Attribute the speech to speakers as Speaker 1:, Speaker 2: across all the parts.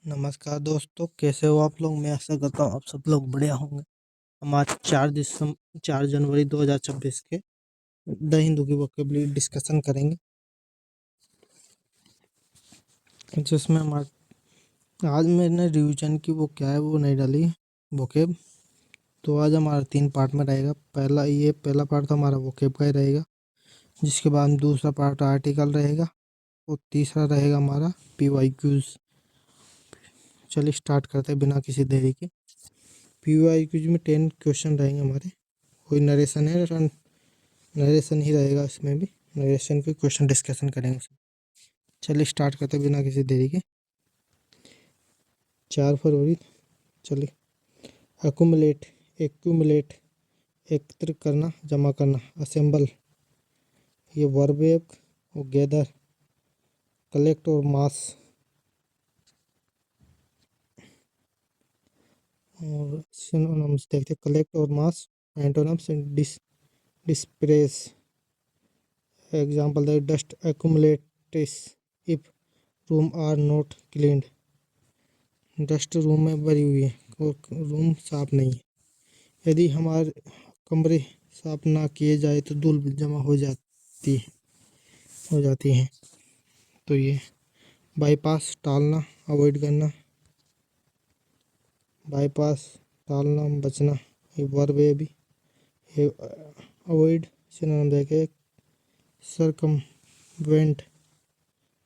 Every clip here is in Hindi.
Speaker 1: नमस्कार दोस्तों, कैसे हो आप लोग। मैं आशा करता हूँ आप सब लोग बढ़िया होंगे। हम आज 4 जनवरी 2026 के द हिंदू की वोकेबलरी डिस्कशन करेंगे, जिसमें हम आज मैंने रिवीजन की वो क्या है वो नहीं डाली वोकेब। तो आज हमारा 3 पार्ट में रहेगा। पहला पार्ट तो हमारा वोकेब का ही रहेगा, जिसके बाद दूसरा पार्ट आर्टिकल रहेगा और तीसरा रहेगा हमारा PYQs। चलिए स्टार्ट करते हैं बिना किसी देरी के। PYQs में 10 क्वेश्चन रहेंगे हमारे। कोई नरेशन है, नरेशन ही रहेगा इसमें भी। नरेशन पे क्वेश्चन डिस्कशन करेंगे। चलिए स्टार्ट करते हैं बिना किसी देरी के। 4 फरवरी। चलिए, अकुमुलेट, एक्यूमुलेट, एकत्र करना, जमा करना। असेंबल, ये वर्ब है। और गैदर, कलेक्ट और मास। और सिनोनिम्स देखते हैं, कलेक्ट और मास। Antonyms, disperse. एग्जाम्पल दे, dust accumulates if room are not cleaned. Dust room में भरी हुई है और रूम साफ नहीं है। यदि हमारे कमरे साफ ना किए जाए तो धूल जमा हो जाती है। तो ये बाईपास, टालना, अवॉइड करना। बाईपास, टालना, बचना, ये वर्ब है भी। ये अवॉइड सिनोनिम देखे, सरकमवेंट,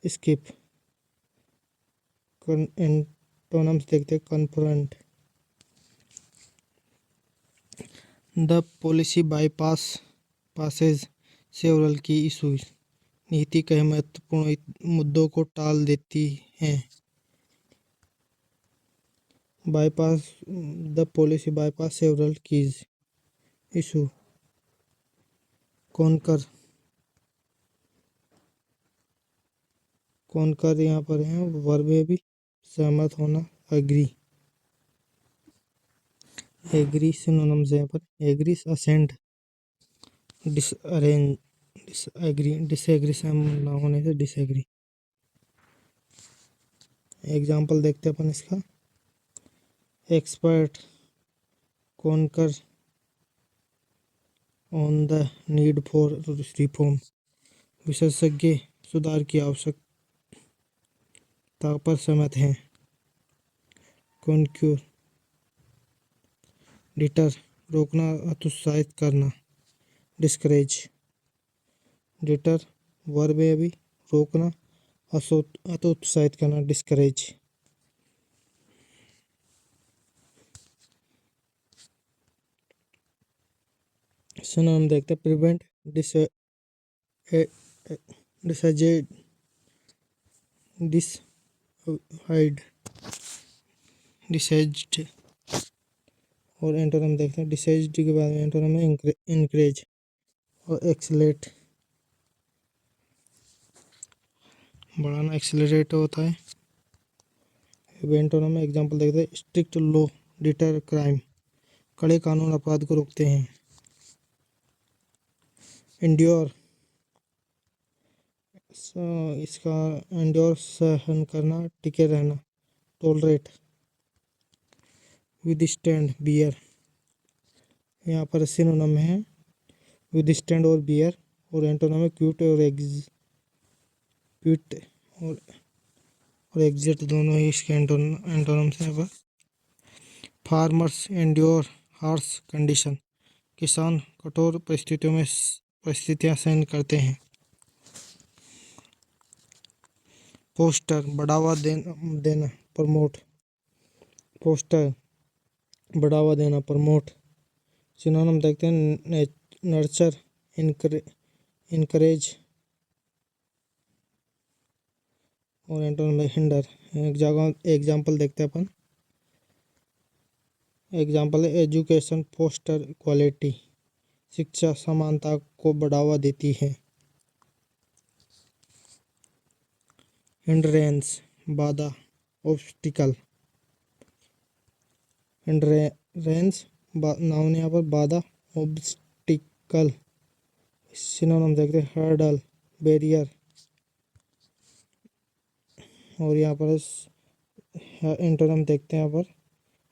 Speaker 1: स्किप। एंटोनिम्स देखते, confront. The policy passes several key issues. नीति कई महत्वपूर्ण मुद्दों को टाल देती है। Bypass, the policy bypass several keys issue. Concur यहाँ पर है वर्ब है भी। सहमत होना, एग्री। एग्री सिनोनिम्स है यहाँ पर, एग्री, असेंट, डिसअरेंज, डिसएग्री। डिसएग्री सहमत ना होने से डिसएग्री। एग्जाम्पल देखते हैं अपन इसका। Expert, conquer on the need for reform. विशेषज्ञ सुधार की आवश्यकता पर सहमत हैं। कॉन्क्यूर, डिटर, रोकना, हतोत्साहित करना। डिस्करेज, डिटर वर्ब है अभी, रोकना, हतोत्साहित करना, डिस्करेज। सिनोनिम देखते हैं, प्रिवेंट, डिसएजेड, डिसहाइड, डिसेज्ड। और एंटोनिम देखते हैं, डिसेज्ड के बाद में एंटोनिम है इनकरेज और एक्सेलेट, बढ़ाना, एक्सेलरेट होता है। एंटोनिम में एग्जांपल देखते हैं, स्ट्रिक्ट लॉ डिटर क्राइम। कड़े कानून अपराध को रोकते हैं। इंड्योर, इसका इंड्योर सहन करना, टिके रहना। Tolerate, withstand, bear. यहाँ पर सिनोनिम है विदस्टैंड और बियर। और एंटोनिम है क्विट और एग्जिट, दोनों ही इसके एंटोनिम्स हैं। Farmers endure harsh condition. किसान कठोर परिस्थितियां सहन करते हैं। पोस्टर, बढ़ावा देना, प्रमोट। पोस्टर, बढ़ावा देना, प्रमोट। सिनोनिम देखते हैं, नर्चर, इनकरेज। और एंटोनिम हिंडर। एग्जाम्पल देखते हैं अपन। एग्जाम्पल है, एजुकेशन फोस्टर इक्वालिटी। शिक्षा समानता को बढ़ावा देती है। हिंड्रेंस, बाधा, ऑब्स्टिकल। हिंड्रेंस नाउन यहाँ पर, बाधा, ऑब्स्टिकल। सिनोनिम देखते हैं, हर्डल, बैरियर। और यहाँ पर एंटोनम देखते हैं यहाँ पर,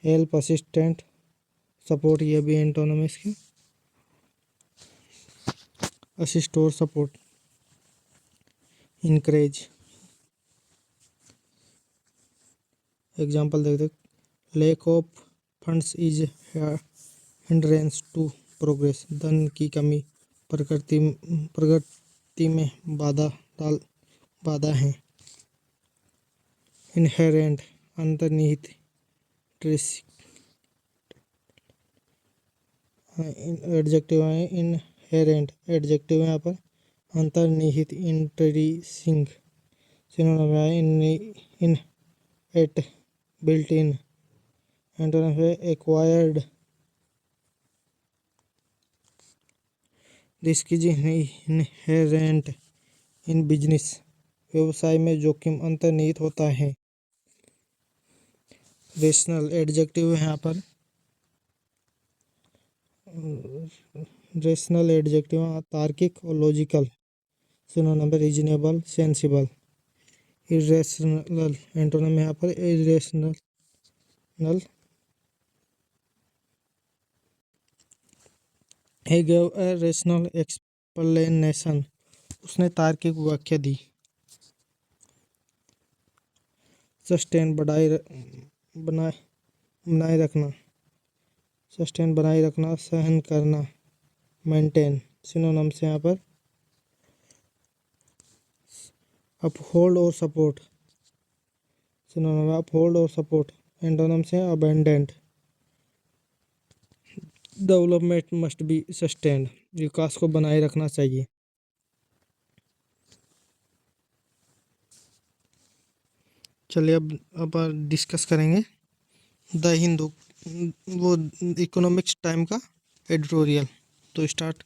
Speaker 1: हेल्प, असिस्टेंट, सपोर्ट, ये भी एंटोनम है इसके। असिस्ट और सपोर्ट, इनकरेज। एग्जाम्पल देखते हैं, lack of funds is hindrance to progress, धन की कमी प्रगति में बाधा है। इनहेरेंट, अंतर्निहित। एडजेक्टिव है इनहेरेंट, एडजेक्टिव है यहाँ पर, अंतर्निहित, इंट्रिसिंग। सिनोनिम है इन एट, बिल्ट इन। एंटोनिम है acquired. Risk is inherent in business, व्यवसाय में जोखिम अंतर्निहित होता है। रेशनल, एडजेक्टिव है यहाँ पर, रेशनल एडजेक्टिव तार्किक और logical. Synonym reasonable, sensible. Irrational, antonym है यहाँ पर irrational. He gave a rational explanation, उसने तार्किक व्याख्या दी। सस्टेन, बनाए रखना। सस्टेन, बनाए रखना, सहन करना। मेंटेन, सिनोनिम से यहाँ पर अपहोल्ड और सपोर्ट। सिनोनिम अपहोल्ड और सपोर्ट। एंटोनिम से abandoned. Development must be sustained, विकास को बनाए रखना चाहिए। चलिए अब डिस्कस करेंगे द हिंदू, वो इकोनॉमिक्स टाइम का एडिटोरियल। तो स्टार्ट,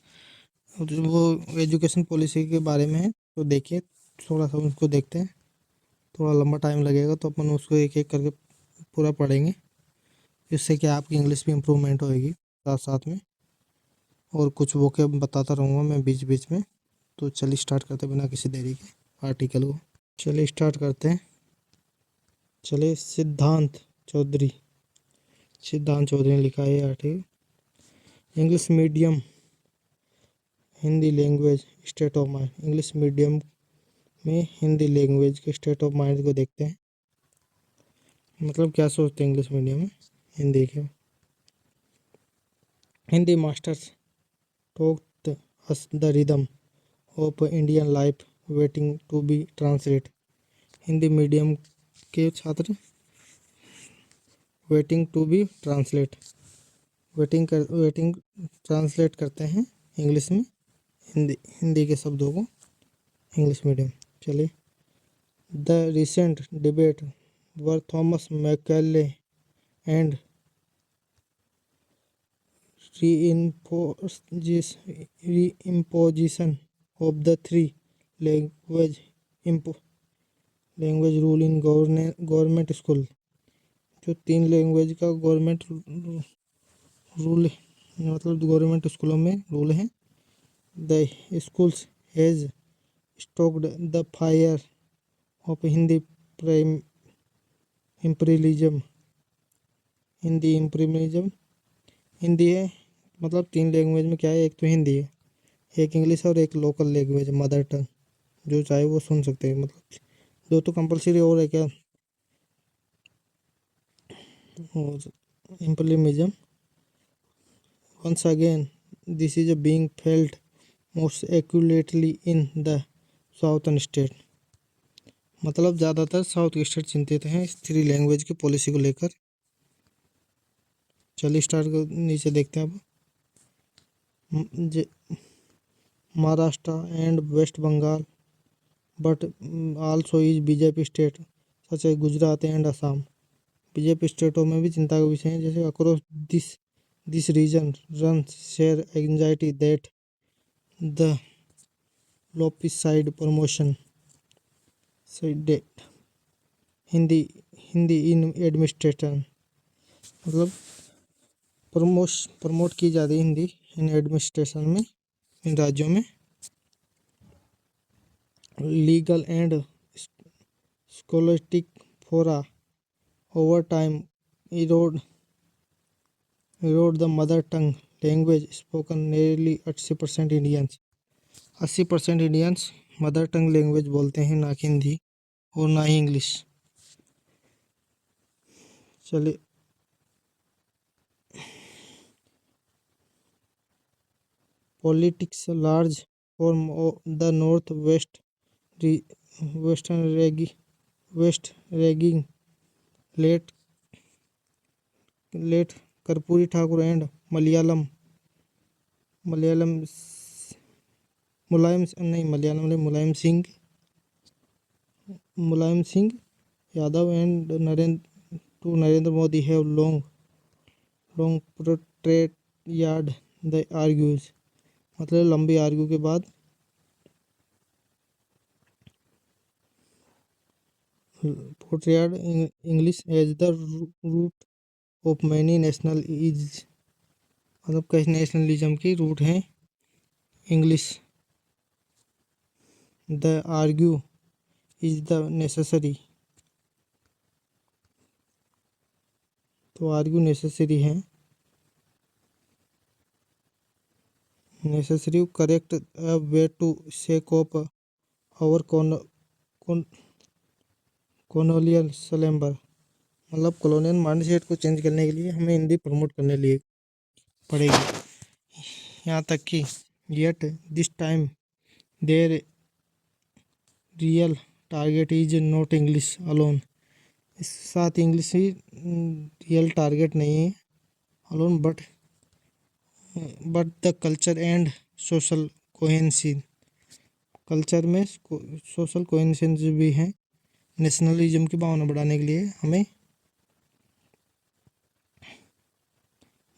Speaker 1: वो एजुकेशन पॉलिसी के बारे में है, तो देखिए थोड़ा सा उसको देखते हैं। थोड़ा लंबा टाइम लगेगा तो अपन उसको एक एक करके पूरा पढ़ेंगे, जिससे कि आपकी इंग्लिश भी इम्प्रूवमेंट होएगी साथ साथ में, और कुछ वो के बताता रहूँगा मैं बीच बीच में। तो चलिए स्टार्ट करते बिना किसी देरी के आर्टिकल को। चलिए स्टार्ट करते हैं। चलिए, सिद्धांत चौधरी ने लिखा है article. English medium, Hindi language state of mind. English medium में हिंदी लैंग्वेज के स्टेट ऑफ माइंड को देखते हैं। मतलब क्या सोचते हैं इंग्लिश मीडियम में हिंदी के। Hindi masters talked us the rhythm of Indian life waiting to be translate. Hindi medium के छात्र waiting to be translate, waiting translate करते हैं इंग्लिश में हिंदी के शब्दों को, इंग्लिश मीडियम। चलिए, the recent debate over Thomas Macaulay and reimposition of the three language rule in government school. जो 3 लैंग्वेज का गवर्नमेंट रूल, मतलब गवर्नमेंट स्कूलों में रूल है। The schools has stoked the fire of Hindi imperialism. Hindi imperialism, Hindi है मतलब 3 लैंग्वेज में क्या है, एक तो हिंदी है, एक इंग्लिश है और एक लोकल लैंग्वेज मदर टंग, जो चाहे वो सुन सकते हैं। मतलब 2 तो कंपलसरी और है क्या, imperialism. Once again, this is being felt most accurately in the southern state। मतलब ज़्यादातर साउथ के स्टेट चिंतित हैं इस 3 लैंग्वेज की पॉलिसी को लेकर। चलिए स्टार्ट कर, नीचे देखते हैं अब। Maharashtra and West Bengal but also is BJP state such as Gujarat and Assam. BJP स्टेटों में भी चिंता का विषय है, जैसे across this region runs share anxiety that the lopsided promotion that. Hindi in administration, मतलब प्रमोट की जा रही हिंदी इन एडमिनिस्ट्रेशन में, इन राज्यों में। Legal and scholastic fora over time erode the mother tongue language spoken nearly 80% Indians. 80% Indians mother tongue language बोलते हैं, ना कि हिंदी और ना ही इंग्लिश। चलिए, politics large form the north west western west raging late late Karpoori Thakur and Malayalam Malayalam Mulayam नहीं मलयालम नहीं Mulayam Singh Yadav and Narendra Modi have long portrayed yard the argues. मतलब लंबी आर्ग्यू के बाद portrayed English as the root of many national is. मतलब कई नेशनलिज्म की रूट है English. The argue is the necessary, तो आर्ग्यू नेसेसरी है। Necessary correct way to say cope और कॉलोनियल स्लैम्बर। मतलब कॉलोनियल माइंडसेट को चेंज करने के लिए हमें हिंदी प्रमोट करने लिए पड़ेगी। यहाँ तक कि yet this time their real target is not English alone. इस साथ इंग्लिश ही रियल टारगेट नहीं है alone, but the culture and social cohesion. Culture में सोशल कोहेंसिन भी है। नेशनलिज्म की भावना बढ़ाने के लिए हमें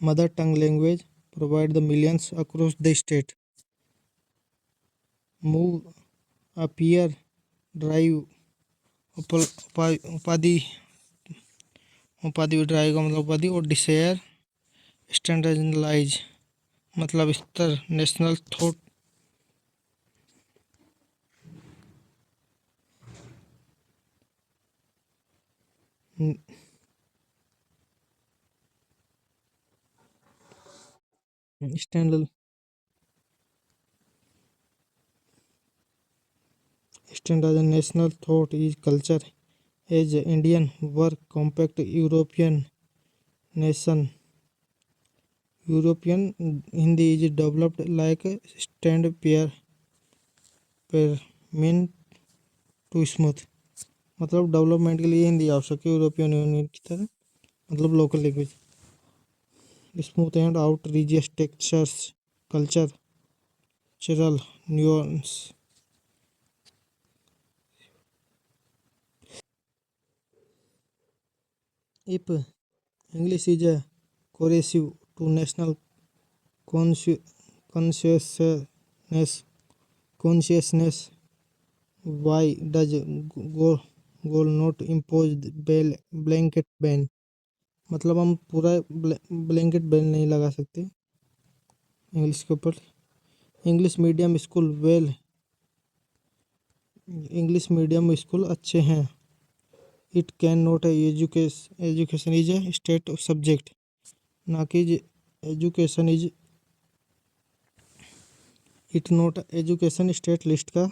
Speaker 1: mother tongue language provide the millions across the state move appear drive उपाधि उपाधि ड्राइव का मतलब उपाधि और डिसायर स्टैंडर्डाइज मतलब स्तर national thought standard standard national thought is culture as Indian work compact nation European Hindi is developed like stand pair mean to smooth. मतलब डेवलपमेंट के लिए हिंदी आवश्यक है यूरोपियन यूनियन की तरह। मतलब local language smooth and out regions textures cultural nuances. If English is a corrosive to national consciousness consciousness, why does goal not impose blanket ban। मतलब हम पूरा ब्लैंकेट बैन नहीं लगा सकते इंग्लिश के ऊपर। इंग्लिश मीडियम स्कूल अच्छे हैं। It can not education is a state subject, ना कि education is it not education state list का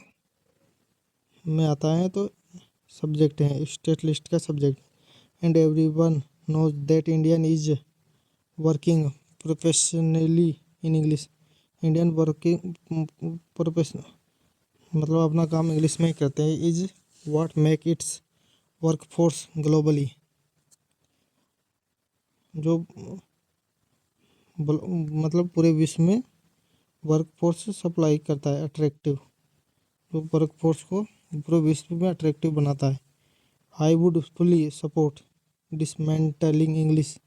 Speaker 1: में आता है, तो सब्जेक्ट है स्टेट लिस्ट का subject. And every one knows that Indian is working professionally in English. Indian working professional मतलब अपना काम इंग्लिश में ही करते हैं। Is what make its workforce globally. जो मतलब पूरे विश्व में वर्कफोर्स सप्लाई करता है अट्रैक्टिव, जो वर्कफोर्स को पूरे विश्व में अट्रैक्टिव बनाता है। I would fully support dismantling English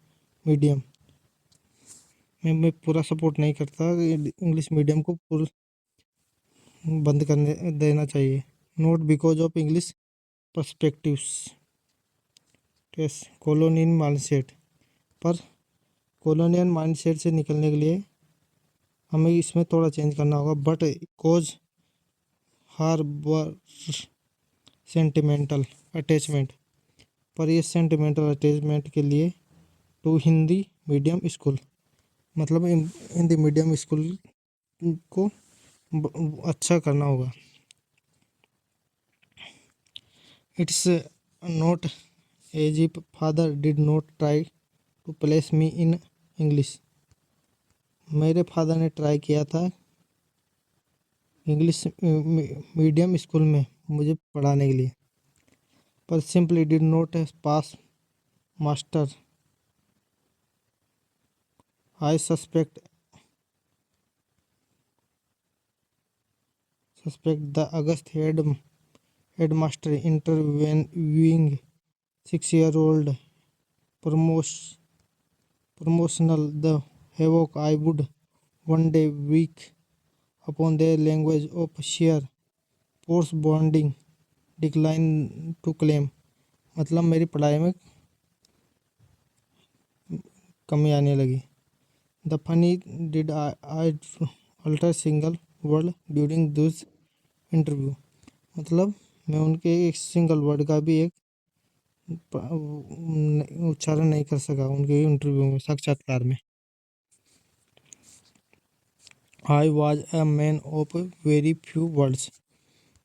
Speaker 1: medium. मैं पूरा सपोर्ट नहीं करता, इंग्लिश मीडियम को पूरा बंद करने देना चाहिए। Note because of English perspectives colonial mindset. पर कॉलोनियल माइंडसेट से निकलने के लिए हमें इसमें थोड़ा चेंज करना होगा। But cause harbour sentimental attachment पर ये सेंटिमेंटल अटैचमेंट के लिए टू हिंदी मीडियम स्कूल, मतलब हिंदी मीडियम स्कूल को अच्छा करना होगा। It's not as if father did not try to place me in English. मेरे फादर ने ट्राई किया था इंग्लिश मीडियम स्कूल में मुझे पढ़ाने के लिए, पर simply did not pass master. I suspect the August headmaster interviewing 6-year-old promotional the havoc I would one day wreak upon their language of sheer force bonding decline to claim। मतलब मेरी पढ़ाई में कमी आने लगी। The funny did I alter single word during this interview. मतलब मैं उनके एक सिंगल वर्ड का भी एक उच्चारण नहीं कर सका उनके इंटरव्यू में, साक्षात्कार में। I was a man of very few words.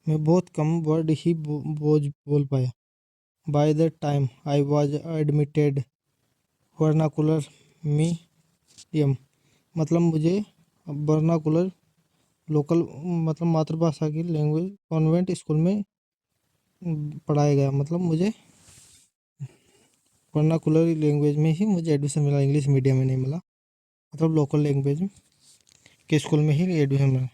Speaker 1: मैं बहुत कम वर्ड ही बोल पाया। By the time I was admitted vernacular medium. मतलब मुझे वर्नाकुलर लोकल मतलब मातृभाषा की लैंग्वेज कॉन्वेंट स्कूल में पढ़ाया गया। मतलब मुझे वर्नाकुलर लैंग्वेज में ही मुझे एडमिशन मिला, इंग्लिश मीडियम में नहीं मिला। मतलब लोकल लैंग्वेज के स्कूल में ही एडमिशन मिला।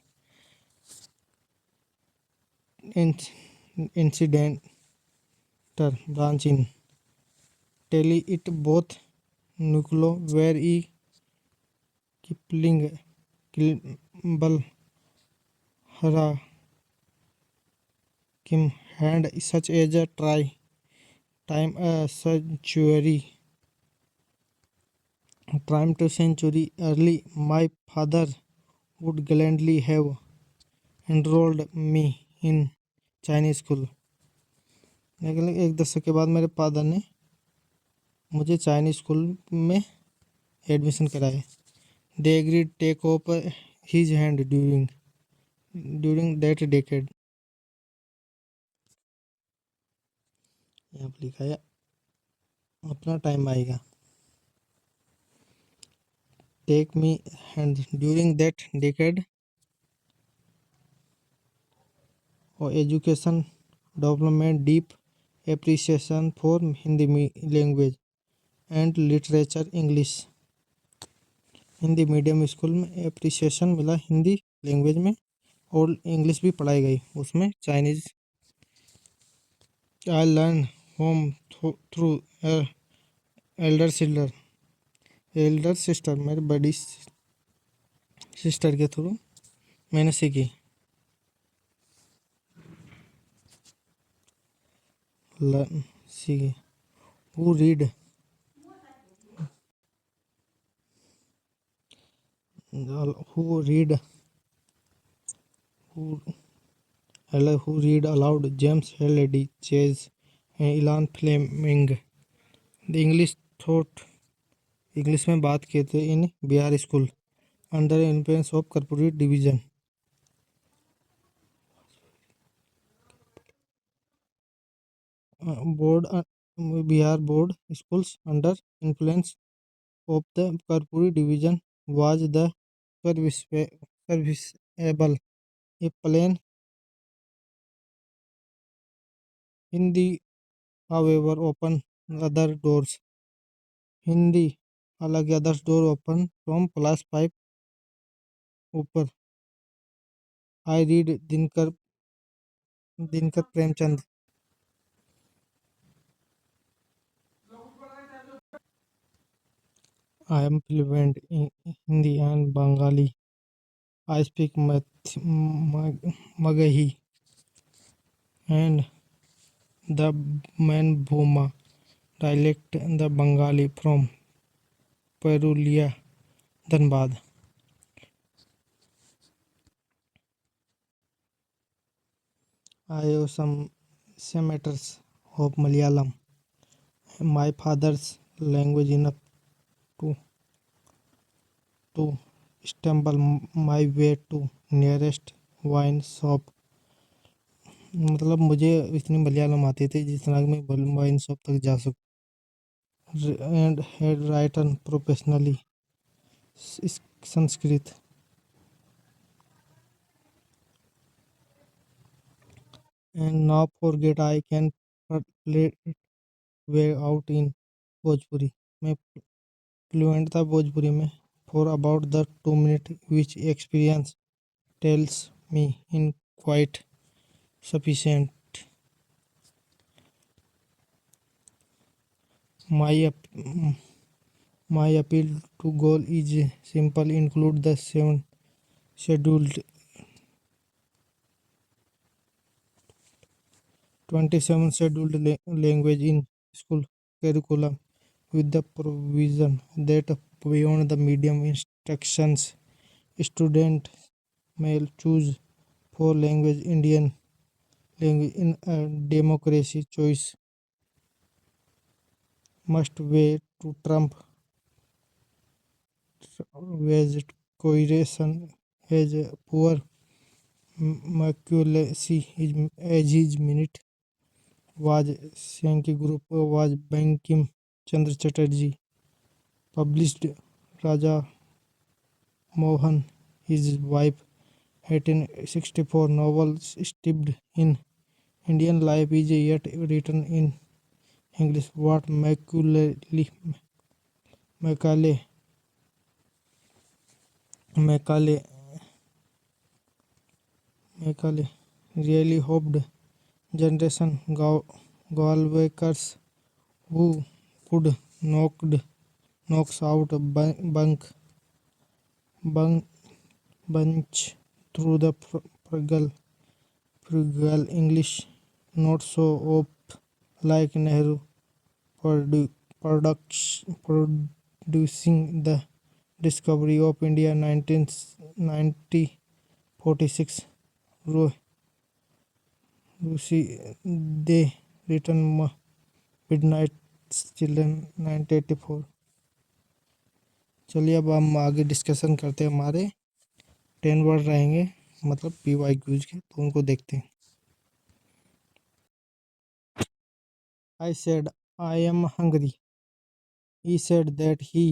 Speaker 1: इंसिडेंटर ब्रांच इन टेली इट बोथ नुकलो वेर ई किपलिंग किम्बल हरा Kim hand such as a try time a century early, my father would gladly have enrolled me in Chinese school। लेकिन एक दशक के बाद मेरे फादर ने मुझे चाइनीज स्कूल में एडमिशन कराया। They agreed take of his hand during that decade. यहाँ पर लिखा है अपना टाइम आएगा। Take me hand during that decade और education development deep appreciation for Hindi language and literature English. Hindi medium school में एप्रिसिएशन मिला हिंदी लैंग्वेज में, और इंग्लिश भी पढ़ाई गई उसमें, Chinese. I learn home through Elder sister मेरी बड़ी सिस्टर के थ्रू मैंने सीखी। सीखी। Who read who read aloud James Halliday, Chase and Ilan Fleming। The English में बात किए थे in Bihar school under influence of Karpoori division. Bihar board schools under influence of the Karpoori division was the serviceable a plain Hindi however open other doors। Hindi हालांकि others door open from class 5 ऊपर। I read Dinkar Premchand. I am fluent in Hindi and Bengali. I speak Magahi and the Manbhumi dialect the Bengali from Purulia Dhanbad. I have some matters of Malayalam my father's language enough to stumble my way to nearest wine shop। मतलब मुझे इतनी मलयालम आती थी जितना कि मैं वाइन शॉप तक जा सकूं। And had written professionally Sanskrit. And now forget I can play way out in Bhojpuri. मैं फ्लुएंट था भोजपुरी में। For about the 2 minute which experience tells me in quite sufficient। My my appeal to goal is simple: include the scheduled 27 scheduled language in school curriculum with the provision that beyond the medium instructions, student may choose for language Indian language in a democracy. Choice must weigh to trump wage coercion as poor Macaulay as his minute was Sankey Group was Bankim Chandra Chatterjee published Raja Mohan his wife 1864 novel steeped in Indian life is yet written in English. What Macaulay Macaulay Macaulay really hoped generation Galwakers who could knocks out bunk bunch through the frugal English, not so op like Nehru produ- producing the discovery of India 1946 Rusi they written Midnight Children 1984। चलिए अब हम आगे डिस्कशन करते हैं। हमारे 10 वर्ड रहेंगे मतलब PYQs के, तो उनको देखते हैं। I said I am hungry। He said that he,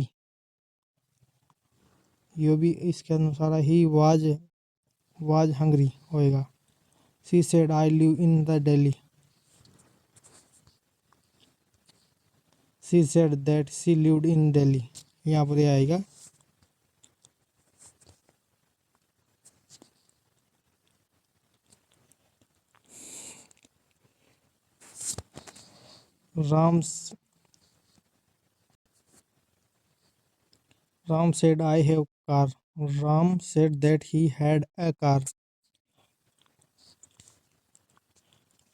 Speaker 1: ये भी इसके अनुसार he was hungry होएगा। She said I live in the Delhi। She said that she lived in Delhi। यहाँ पर ये आएगा। Ram said I have car। Ram said that he had a car।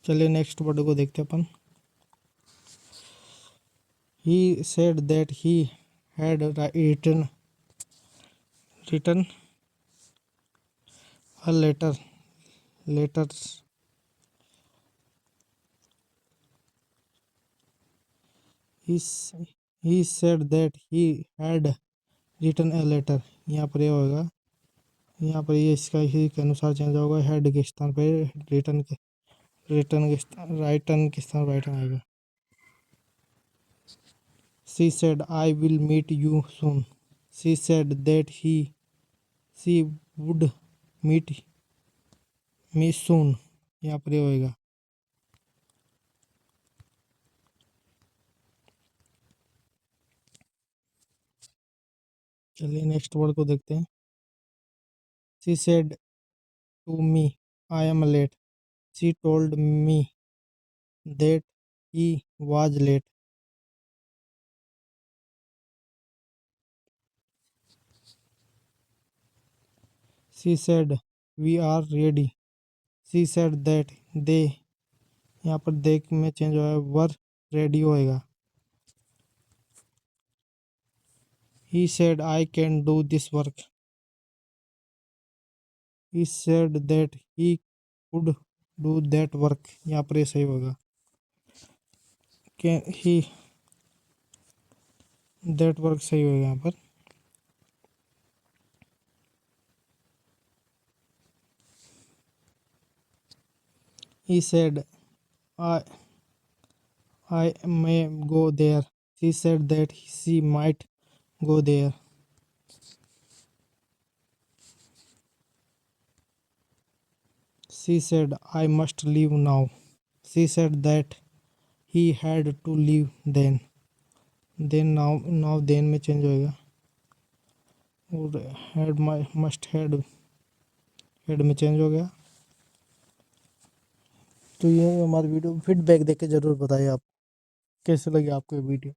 Speaker 1: चलिए नेक्स्ट वर्ड को देखते हैं अपन। He said that he had written a letters। He said that he had written a letter। यहाँ पर ये होगा, यहाँ पर ये इसका ही के अनुसार चेंज होगा। हेड के स्थान पर राइटन के स्थान राइटन आएगा। She said I will meet you soon। She said that she would meet me soon। यहाँ पर ये होएगा। चलिए नेक्स्ट वर्ड को देखते हैं। She said to me I am late। She told me that he was late। She said we are ready। She said that they, यहाँ पर देख में चेंज हुआ है, वर रेडी होएगा। He said I can do this work। He said that he could do that work। यहाँ पर ये सही होगा। Can he दैट वर्क सही होगा यहाँ पर। He said I I may go there, she said that she might go there. She said, I must leave now. She said that he had to leave then. Then now then में चेंज होएगा और had must had में चेंज हो गया। तो ये हमारी वीडियो, फीडबैक देके ज़रूर बताइए आप कैसे लगी आपको ये वीडियो।